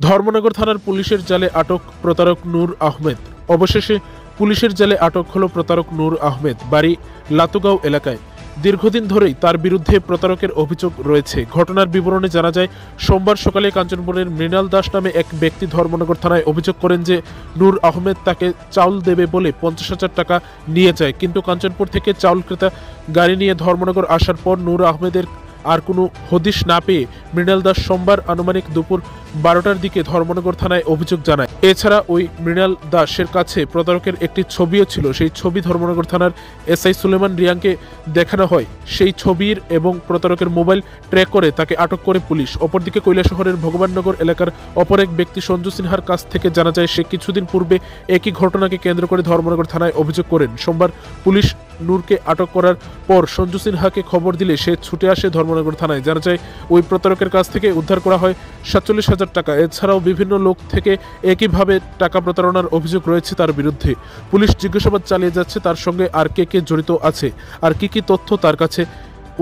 ধর্মনগর থানার পুলিশের জালে আটক প্রতারক নূর আহমেদ। অবশেষে পুলিশের জালে আটক হল প্রতারক নূর আহমেদ, বাড়ি লাতুগাঁও এলাকায়। দীর্ঘদিন ধরেই তার বিরুদ্ধে প্রতারকের অভিযোগ রয়েছে। ঘটনার বিবরণে জানা যায়, সোমবার সকালে কাঞ্চনপুরের মৃণাল দাস নামে এক ব্যক্তি ধর্মনগর থানায় অভিযোগ করেন যে নূর আহমেদ তাকে চাউল দেবে বলে 50,000 টাকা নিয়ে যায়। কিন্তু কাঞ্চনপুর থেকে চাউল ক্রেতা গাড়ি নিয়ে ধর্মনগর আসার পর নূর আহমেদের আর কোনো হদিশ না পেয়ে মৃণাল দাস সোমবার আনুমানিক দুপুর 12টার দিকে ধর্মনগর থানায় অভিযোগ জানায়। এছাড়া ওই মৃণাল দাসের কাছে প্রতারকের একটি ছবিও ছিল। সেই ছবি ধর্মনগর থানার এসআই সুলেমান রিয়াংকে দেখানো হয়। সেই ছবির এবং প্রতারকের মোবাইল ট্র্যাক করে তাকে আটক করে পুলিশ। অপরদিকে কৈলাসহরের ভগবাননগর এলাকার অপর এক ব্যক্তি সঞ্জু সিনহার কাছ থেকে জানা যায়, সে কিছুদিন পূর্বে একই ঘটনাকে কেন্দ্র করে ধর্মনগর থানায় অভিযোগ করেন। সোমবার পুলিশ নূরকে আটক করার পর সঞ্জু সিনহাকে খবর দিলে সে ছুটে আসে ধর্মনগর থানায়। জানা যায়, ওই প্রতারকের কাছ থেকে উদ্ধার করা হয় 47,000 টাকা। এছাড়াও বিভিন্ন লোক থেকে একইভাবে টাকা প্রতারণার অভিযোগ রয়েছে তার বিরুদ্ধে। পুলিশ জিজ্ঞাসাবাদ চালিয়ে যাচ্ছে তার সঙ্গে আর কে জড়িত আছে, আর কি তথ্য তার কাছে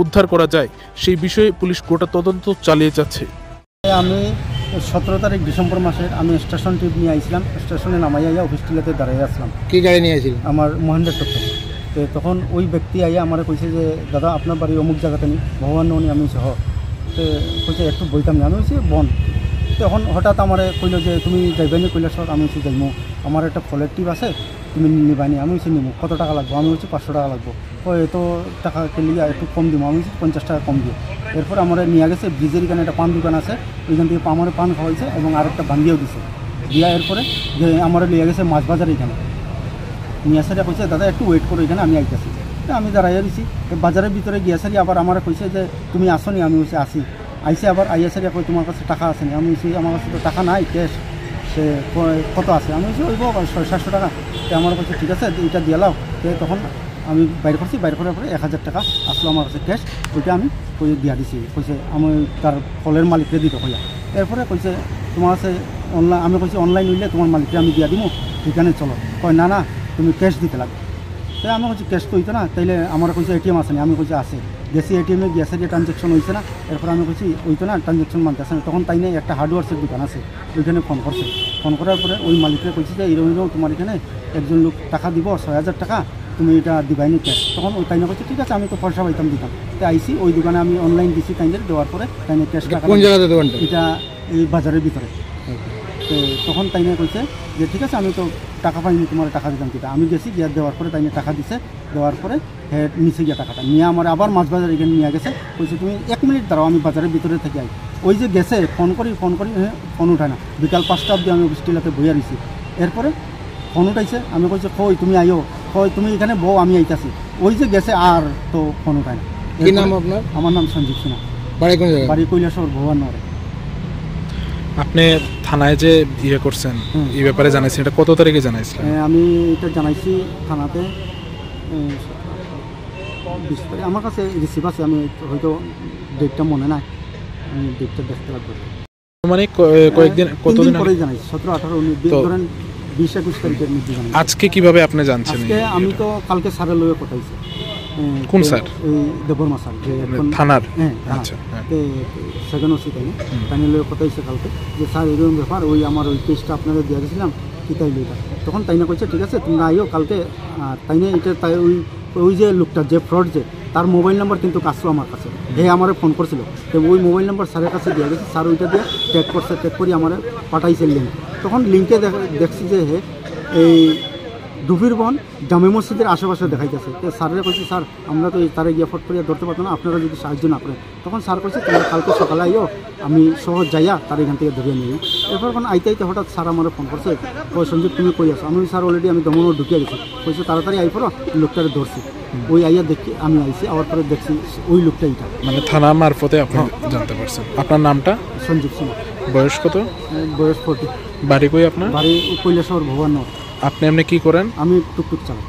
উদ্ধার করা যায় সেই বিষয়ে পুলিশ গোটা তদন্ত চালিয়ে যাচ্ছে। আমি 17 তারিখ ডিসেম্বর মাসের আমি স্টেশন ট্রিপ নিয়ে আইছিলাম। স্টেশনে নামাইয়া অফিস টিলাতে দাঁড়াই আসলাম। কি গাড়ি নিয়ে আইছিল? আমার মহেন্দ্র ট্রক। তো তখন ওই ব্যক্তি আইয়া আমার কইছে যে দাদা আপনার বাড়ি অমুক জায়গাতে নি ভগবান ননি। আমি সহ তো কইছে একটু বইতাম না। আমি হচ্ছে বন। তখন হঠাৎ আমার কইল যে তুমি যাইবানি কৈলাসহর। আমি হচ্ছে যাইমো, আমার একটা ফলের টিপ আছে, তুমি নিবানি। আমি হচ্ছে নিমো। কত টাকা লাগবো? আমি হচ্ছে 500 টাকা লাগবো। ও এত টাকা কিনলে একটু কম দিব। আমি হচ্ছে 50 টাকা কম দিও। এরপর আমার নিয়ে গেছে ব্রিজের এখানে একটা পান দোকান আছে, ওইখান থেকে আমার পান খাওয়াইছে এবং আরেকটা বান্ধিয়েও দিছে। দিয়া এরপরে যে আমার নিয়ে গেছে মাছ বাজার এখানে নিয়ে আসারে কইছে দাদা একটু ওয়েট করো, এখানে আমি আইতেছি। আমি দাঁড়াইয়া দিছি। বাজারের ভিতরে গিয়ে সারি আবার আমার কইছে যে তুমি আসনি। আমি হচ্ছে আসি। আইসে আবার আইয়া সারি কই তোমার কাছে টাকা আসেনি। আমি হচ্ছে আমার কাছে তো টাকা নাই, ক্যাশ। সে কত আছে? আমি হচ্ছে ওইব 600-700 টাকা। তো আমার কাছে ঠিক আছে এইটা দিয়ে লাও। তো তখন আমি বাইর করছি, বাইর করার পরে 1000 টাকা আসলো আমার কাছে ক্যাশ। ওইটা আমি কই দিয়া দিছি। কইছে আমি তার ফলের মালিককে দিতে কইয়া। এরপরে কইছে তোমার কাছে অনলাইন। আমি কইছি অনলাইন হইলে তোমার মালিককে আমি দিয়া দিব, এখানে চলো। কয় না না, তুমি ক্যাশ দিতে লাগবে। তাই আমি কইছি ক্যাশ তো হইতো না, তাইলে আমার কইছে এটিএম আসেনি। আমি কইছি আছে। গেছি এটিএমে গিয়েছে যে ট্রানজ্যাকশন হয়েছে না। এরপর আমি কইছি হইতো না, ট্রানজ্যাকশন মানতে আসে না। তখন তাই নিয়ে একটা হার্ডওয়ার্সের দোকান আছে, ওইখানে ফোন করছে। ফোন করার পরে ওই মালিককে কইছে যে এরকম তোমার এখানে একজন লোক টাকা দিব 6,000 টাকা, তুমি এটা দিবাইনি ক্যাশ। তখন ওই তাইনে কইছে ঠিক আছে, আমি তো পয়সা পাইতাম দিতাম। তাই আইসি ওই দোকানে আমি অনলাইন দিছি। তাইনের দেওয়ার পরে তাইনে ক্যাশ টাকা। কোন জায়গাতে দোকানটা? এটা এই বাজারের ভিতরে। তো তখন তাইনে কইছে যে ঠিক আছে, আমি তো টাকা পাইনি, তোমার টাকা দিতাম কিটা। আমি গেছি, গিয়ে দেওয়ার পরে তাইনে টাকা দিছে। দেওয়ার পরে হ্যাঁ নিচে গিয়ে টাকাটা নিয়ে আমার আবার মাছ বাজার এখানে নিয়ে গেছে। কইছে তুমি 1 মিনিট দাঁড়াও, আমি বাজারের ভিতরে থেকে আই। ওই যে গেছে ফোন করি হ্যাঁ ফোন উঠায় না। বিকাল 5টা অবধি আমি অফিস টিলাতে বইয়া রইছি। এরপরে ফোন উঠাইছে। আমি কইছি কই তুমি আইও? কই তুমি এখানে বউ, আমি আইতাছি। ওই যে গেছে আর তো ফোন উঠায় না। কি নাম আপনার? আমার নাম সঞ্জীব সিনহা। বাড়ি কোন জায়গায়? বাড়ি কৈলাসহর ভগবাননগরে। আপনি থানায় যে ইয়ে করছেন এই ব্যাপারে জানাইছেন, এটা কত তারিখে জানাইছিলেন? আমি এটা জানাইছি থানাতে 20 তারিখ। আমার কাছে রিসিভ আছে, আমি হয়তো ডেটটা মনে নাই, আমি ডেটটা দেখতে লাগবে। মানে কয়েকদিন কতদিন পরেই জানাইছি, 17, 18, 19 দিন ধরেন 20-21 তারিখের মধ্যে জানাইছি। আজকে কিভাবে আপনি জানছেন? আজকে আমি তো কালকে স্যারের লয়ে কথাইছি। কোন স্যার? এই দেববর্মা স্যার যে এখন থানার। হ্যাঁ আচ্ছা, সেকেন্ড ওসি তাই তাইনে লয়ে কথাইছে কালকে যে স্যার এরকম ব্যাপার, ওই আমার ওই পেজটা আপনাদের দিয়ে দিয়েছিলাম কি তাই লইটা। তখন তাইনে কইছে ঠিক আছে তোমরা আইও কালকে। তাইনে এটা তাই ওই যে লোকটা যে ফ্রড, যে তার মোবাইল নাম্বার কিন্তু আসলো আমার কাছে। হে আমার ফোন করছিল, তো ওই মোবাইল নাম্বার স্যারের কাছে দিয়ে গেছে। স্যার ওইটা দিয়ে ট্যাগ করছে, ট্যাগ করি আমার পাঠাইছে লিঙ্ক। তখন লিঙ্কে দেখছি যে হে এই ডুবিরবন জামে মসজিদের আশেপাশে দেখাইতেছে। তো স্যারের কইছি স্যার আমরা তো তারে গিয়ে ফট করিয়া ধরতে পারতাম না, আপনারা যদি সাহায্য না করেন। তখন স্যার কইছে তোমরা কালকে সকালে আইও, আমি সহজ যাইয়া তার এখান থেকে ধরিয়ে নিই। এরপর কোন আইতে হঠাৎ স্যার আমার ফোন করছে, ওই সঞ্জীব তুমি কই আসো? আমি স্যার অলরেডি আমি দমনও ঢুকিয়ে গেছি। কইছে তাড়াতাড়ি আই পড়ো, লোকটারে ধরছি। ওই আইয়া দেখি আমি আইছি, আবার পরে দেখছি ওই লোকটা এইটা। মানে থানা মারফতে আপনি জানতে পারছেন। আপনার নামটা? সঞ্জীব সিনহা। বয়স কত? বয়স 40। বাড়ি কই আপনার? বাড়ি কৈলাসহর ভগবাননগর। আপনি এমনি কি করেন? আমি টুকটুক চালাই।